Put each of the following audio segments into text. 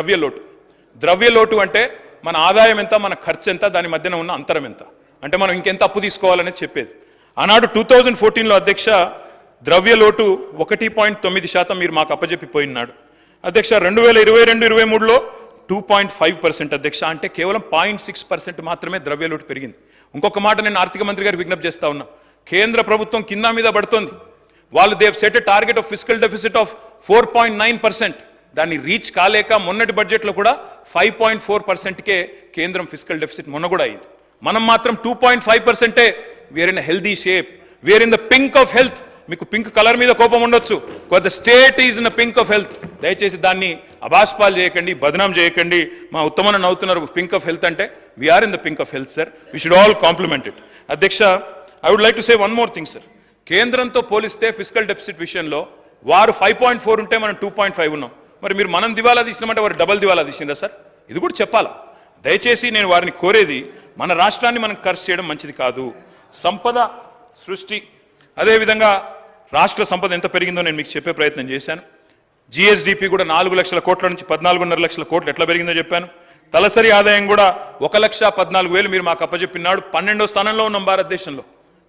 ద్రవ్య లోటు అంటే మన ఆదాయం ఎంత, మన ఖర్చు ఎంత, దాని మధ్యన ఉన్న అంతరం ఎంత, అంటే మనం ఇంకెంత అప్పు తీసుకోవాలనేది చెప్పేది. ఆనాడు 2014లో అధ్యక్ష ద్రవ్య లోటు 1.9% మీరు మాకు అప్పజెప్పిపోయినాడు అధ్యక్ష. 2022-23లో 2.5% అధ్యక్ష, అంటే కేవలం 0.6% మాత్రమే ద్రవ్య లోటు పెరిగింది. ఇంకొక మాట నేను ఆర్థిక మంత్రి గారికి విజ్ఞప్తి చేస్తా ఉన్నా, కేంద్ర ప్రభుత్వం కింద మీద పడుతోంది. వాళ్ళు they've set a target of fiscal deficit of 4.9%. దాన్ని రీచ్ కాలేక మొన్నటి బడ్జెట్లో కూడా 5.4%కే కేంద్రం ఫిస్కల్ డెఫిసిట్ మొన్న కూడా అయింది. మనం మాత్రం 2.5%. We're in healthy shape, we're in the pink of health. మీకు పింక్ కలర్ మీద కోపం ఉండొచ్చు, the state is in the pink of health. దయచేసి దాన్ని అబాస్పాలు చేయకండి, బదనాం చేయకండి. మా ఉత్తమన నవ్వుతున్నారు పింక్ ఆఫ్ హెల్త్ అంటే. We're in the pink of health sir, we should all compliment it. అధ్యక్ష, I would like to say one more thing sir. కేంద్రంతో పోలిస్తే ఫిస్కల్ డెఫిసిట్ విషయంలో వారు 5.4 ఉంటే మనం 2.5 ఉన్నాం. మరి మీరు మనం దివాలా తీసినామంటే వారు డబల్ దివాలా తీసిందా సార్? ఇది కూడా చెప్పాలా. దయచేసి నేను వారిని కోరేది, మన రాష్ట్రాన్ని మనం ఖర్చు చేయడం మంచిది కాదు. సంపద సృష్టి, అదేవిధంగా రాష్ట్ర సంపద ఎంత పెరిగిందో నేను మీకు చెప్పే ప్రయత్నం చేశాను. జిఎస్డిపి కూడా 4 లక్షల కోట్ల నుంచి 14.5 లక్షల కోట్లు ఎట్లా పెరిగిందో చెప్పాను. తలసరి ఆదాయం కూడా 1,14,000 మీరు మాకు అప్పచెప్పినాడు. 12వ స్థానంలో ఉన్నాం భారతదేశంలో.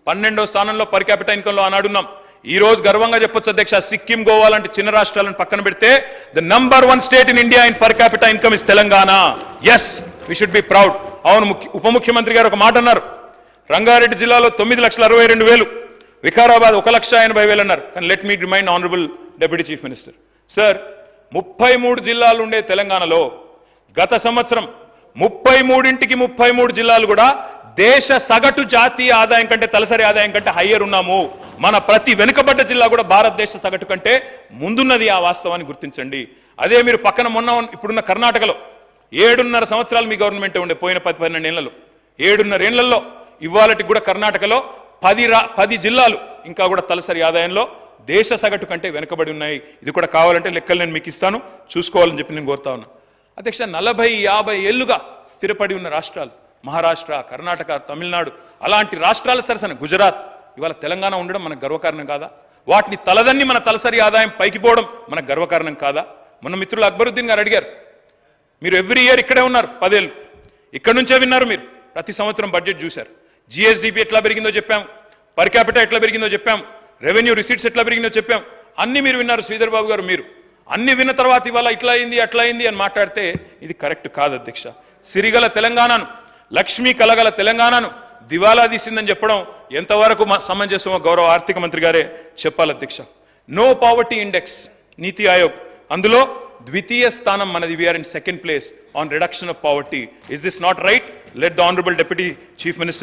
12వ స్థానంలో పర్ క్యాపిటల్ ఇన్కంలో ఆనాడున్నాం. ఈ రోజు గర్వంగా చెప్పొచ్చు అధ్యక్ష, సిక్కిం, గోవా లాంటి చిన్న రాష్ట్రాలను పక్కన పెడితే the number 1 state in India in per capita income is Telangana. Yes, we should be proud. అవును, ఉప ముఖ్యమంత్రి గారు ఒక మాట అన్నారు, రంగారెడ్డి జిల్లాలో 9,62,000, వికారాబాద్ 1,80,000 అన్నారు. కానీ let me remind honourable deputy chief minister sir, 33 జిల్లాలు ఉండే తెలంగాణలో గత సంవత్సరం 33 జిల్లాలు కూడా దేశ సగటు జాతీయ ఆదాయం కంటే, తలసరి ఆదాయం కంటే హయ్యర్ ఉన్నాము. మన ప్రతి వెనుకబడ్డ జిల్లా కూడా భారతదేశ సగటు కంటే ముందున్నది. ఆ వాస్తవాన్ని గుర్తించండి. అదే మీరు పక్కన ఇప్పుడున్న కర్ణాటకలో 7.5 సంవత్సరాలు మీ గవర్నమెంట్ ఉండే, పోయిన 10-12 ఏళ్లలో 7.5 ఏళ్లలో ఇవాళకి కూడా కర్ణాటకలో 10 జిల్లాలు ఇంకా కూడా తలసరి ఆదాయంలో దేశ సగటు కంటే వెనుకబడి ఉన్నాయి. ఇది కూడా కావాలంటే లెక్కలు నేను మీకు ఇస్తాను, చూసుకోవాలని చెప్పి నేను కోరుతా ఉన్నా. అధ్యక్ష, 40-50 ఏళ్లుగా స్థిరపడి ఉన్న రాష్ట్రాలు మహారాష్ట్ర, కర్ణాటక, తమిళనాడు, అలాంటి రాష్ట్రాల సరసన గుజరాత్, ఇవాళ తెలంగాణ ఉండడం మనకు గర్వకారణం కాదా? వాటిని తలదన్ని మన తలసరి ఆదాయం పైకి పోవడం మనకు గర్వకారణం కాదా? మన మిత్రులు అక్బరుద్దీన్ గారు అడిగారు, మీరు ఎవ్రీ ఇయర్ ఇక్కడే ఉన్నారు, 10 ఏళ్ళు ఇక్కడ నుంచే విన్నారు. మీరు ప్రతి సంవత్సరం బడ్జెట్ చూశారు. జిఎస్డిపి ఎట్లా పెరిగిందో చెప్పాం, పర్ క్యాపిటల్ ఎట్లా పెరిగిందో చెప్పాం, రెవెన్యూ రిసీట్స్ ఎట్లా పెరిగిందో చెప్పాం, అన్ని మీరు విన్నారు. శ్రీధర్ బాబు గారు, మీరు అన్ని విన్న తర్వాత ఇవాళ ఇట్లా అయింది అట్లా అయింది అని మాట్లాడితే ఇది కరెక్ట్ కాదు అధ్యక్ష. సిరిగల తెలంగాణను, లక్ష్మీ కలగల తెలంగాణను దివాలా తీసిందని చెప్పడం ఎంతవరకు సమంజసమో గౌరవ ఆర్థిక మంత్రి గారే చెప్పాలి అధ్యక్ష. నో పావర్టీ ఇండెక్స్ నీతి ఆయోగ్, అందులో ద్వితీయ స్థానం మనది. We're in second place on reduction of poverty. Is this not right? Let the honourable deputy chief minister